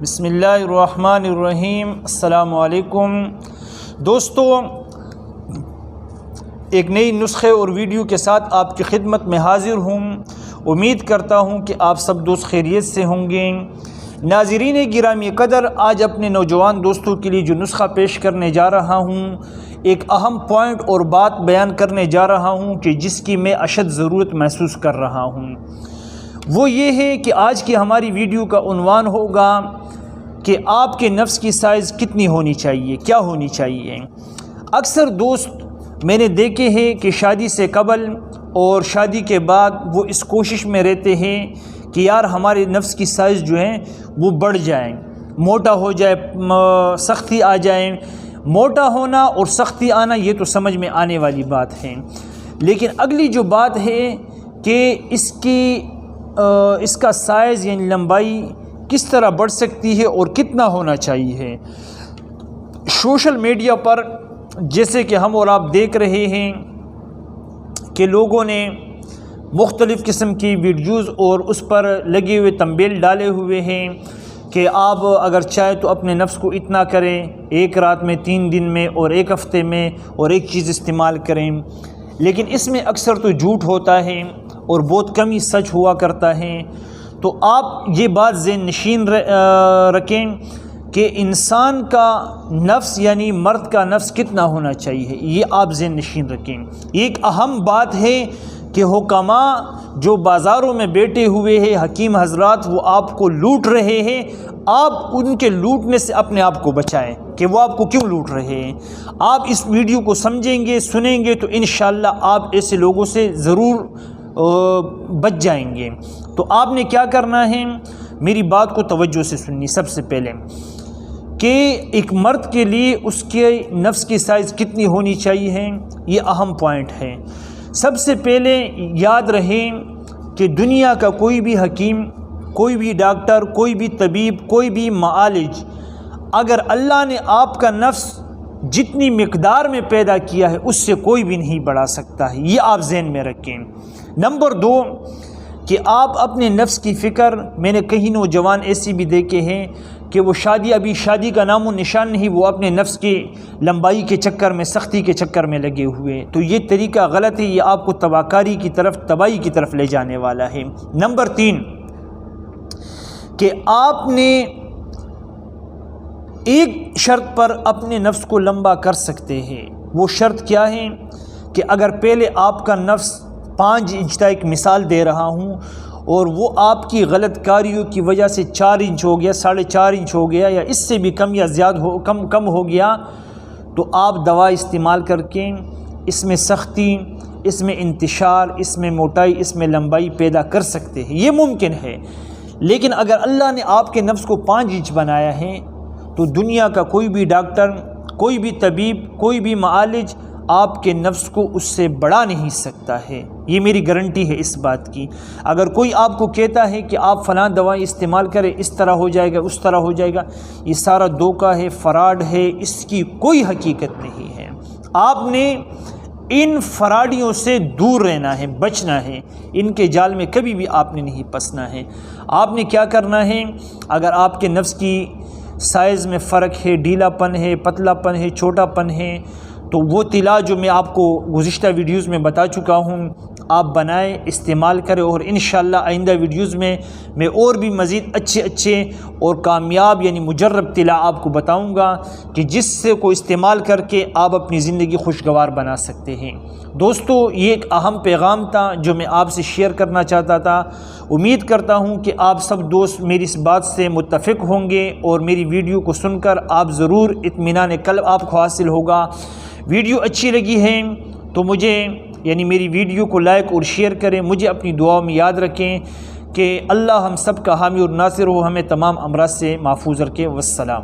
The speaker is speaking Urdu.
بسم اللہ الرحمن الرحیم۔ السلام علیکم دوستو، ایک نئی نسخے اور ویڈیو کے ساتھ آپ کی خدمت میں حاضر ہوں۔ امید کرتا ہوں کہ آپ سب دوست خیریت سے ہوں گے۔ ناظرین گرامی قدر، آج اپنے نوجوان دوستوں کے لیے جو نسخہ پیش کرنے جا رہا ہوں، ایک اہم پوائنٹ اور بات بیان کرنے جا رہا ہوں کہ جس کی میں اشد ضرورت محسوس کر رہا ہوں۔ وہ یہ ہے کہ آج کی ہماری ویڈیو کا عنوان ہوگا کہ آپ کے نفس کی سائز کتنی ہونی چاہیے، کیا ہونی چاہیے۔ اکثر دوست میں نے دیکھے ہیں کہ شادی سے قبل اور شادی کے بعد وہ اس کوشش میں رہتے ہیں کہ یار ہمارے نفس کی سائز جو ہے وہ بڑھ جائیں، موٹا ہو جائے، سختی آ جائیں۔ موٹا ہونا اور سختی آنا یہ تو سمجھ میں آنے والی بات ہے، لیکن اگلی جو بات ہے کہ اس کا سائز یعنی لمبائی کس طرح بڑھ سکتی ہے اور کتنا ہونا چاہیے۔ سوشل میڈیا پر جیسے کہ ہم اور آپ دیکھ رہے ہیں کہ لوگوں نے مختلف قسم کی ویڈیوز اور اس پر لگے ہوئے تمبیل ڈالے ہوئے ہیں کہ آپ اگر چاہیں تو اپنے نفس کو اتنا کریں، ایک رات میں، 3 دن میں اور 1 ہفتے میں، اور ایک چیز استعمال کریں، لیکن اس میں اکثر تو جھوٹ ہوتا ہے اور بہت کم ہی سچ ہوا کرتا ہے۔ تو آپ یہ بات ذہن نشین رکھیں کہ انسان کا نفس یعنی مرد کا نفس کتنا ہونا چاہیے، یہ آپ ذہن نشین رکھیں۔ ایک اہم بات ہے کہ حکماء جو بازاروں میں بیٹھے ہوئے ہیں، حکیم حضرات، وہ آپ کو لوٹ رہے ہیں، آپ ان کے لوٹنے سے اپنے آپ کو بچائیں کہ وہ آپ کو کیوں لوٹ رہے ہیں۔ آپ اس ویڈیو کو سمجھیں گے، سنیں گے تو انشاءاللہ آپ ایسے لوگوں سے ضرور بچ جائیں گے۔ تو آپ نے کیا کرنا ہے، میری بات کو توجہ سے سننی سب سے پہلے، کہ ایک مرد کے لیے اس کے نفس کی سائز کتنی ہونی چاہیے، یہ اہم پوائنٹ ہے۔ سب سے پہلے یاد رہیں کہ دنیا کا کوئی بھی حکیم، کوئی بھی ڈاکٹر، کوئی بھی طبیب، کوئی بھی معالج، اگر اللہ نے آپ کا نفس جتنی مقدار میں پیدا کیا ہے اس سے کوئی بھی نہیں بڑھا سکتا ہے، یہ آپ ذہن میں رکھیں۔ نمبر 2 کہ آپ اپنے نفس کی فکر، میں نے کئی نوجوان ایسی بھی دیکھے ہیں کہ وہ ابھی شادی کا نام و نشان نہیں، وہ اپنے نفس کی لمبائی کے چکر میں، سختی کے چکر میں لگے ہوئے، تو یہ طریقہ غلط ہے، یہ آپ کو تباہکاری کی طرف، تباہی کی طرف لے جانے والا ہے۔ نمبر 3 کہ آپ نے ایک شرط پر اپنے نفس کو لمبا کر سکتے ہیں۔ وہ شرط کیا ہے کہ اگر پہلے آپ کا نفس 5 انچ تک، ایک مثال دے رہا ہوں، اور وہ آپ کی غلط کاریوں کی وجہ سے 4 انچ ہو گیا، 4.5 انچ ہو گیا، یا اس سے بھی کم یا زیادہ کم ہو گیا، تو آپ دوا استعمال کر کے اس میں سختی، اس میں انتشار، اس میں موٹائی، اس میں لمبائی پیدا کر سکتے ہیں، یہ ممکن ہے۔ لیکن اگر اللہ نے آپ کے نفس کو 5 انچ بنایا ہے تو دنیا کا کوئی بھی ڈاکٹر، کوئی بھی طبیب، کوئی بھی معالج آپ کے نفس کو اس سے بڑھا نہیں سکتا ہے، یہ میری گارنٹی ہے اس بات کی۔ اگر کوئی آپ کو کہتا ہے کہ آپ فلاں دوائی استعمال کریں، اس طرح ہو جائے گا، اس طرح ہو جائے گا، یہ سارا دھوکہ ہے، فراڈ ہے، اس کی کوئی حقیقت نہیں ہے۔ آپ نے ان فراڈیوں سے دور رہنا ہے، بچنا ہے، ان کے جال میں کبھی بھی آپ نے نہیں پھنسنا ہے۔ آپ نے کیا کرنا ہے، اگر آپ کے نفس کی سائز میں فرق ہے، ڈھیلا پن ہے، پتلا پن ہے، چھوٹا پن ہے، تو وہ طلا جو میں آپ کو گزشتہ ویڈیوز میں بتا چکا ہوں، آپ بنائیں، استعمال کریں، اور انشاءاللہ آئندہ ویڈیوز میں اور بھی مزید اچھے اور کامیاب یعنی مجرب طلا آپ کو بتاؤں گا کہ جس سے کو استعمال کر کے آپ اپنی زندگی خوشگوار بنا سکتے ہیں۔ دوستو، یہ ایک اہم پیغام تھا جو میں آپ سے شیئر کرنا چاہتا تھا۔ امید کرتا ہوں کہ آپ سب دوست میری اس بات سے متفق ہوں گے اور میری ویڈیو کو سن کر آپ ضرور اطمینان قلب آپ کو حاصل ہوگا۔ ویڈیو اچھی لگی ہے تو مجھے یعنی میری ویڈیو کو لائک اور شیئر کریں، مجھے اپنی دعاؤں میں یاد رکھیں کہ اللہ ہم سب کا حامی اور ناصر ہو، ہمیں تمام امراض سے محفوظ رکھے۔ والسلام۔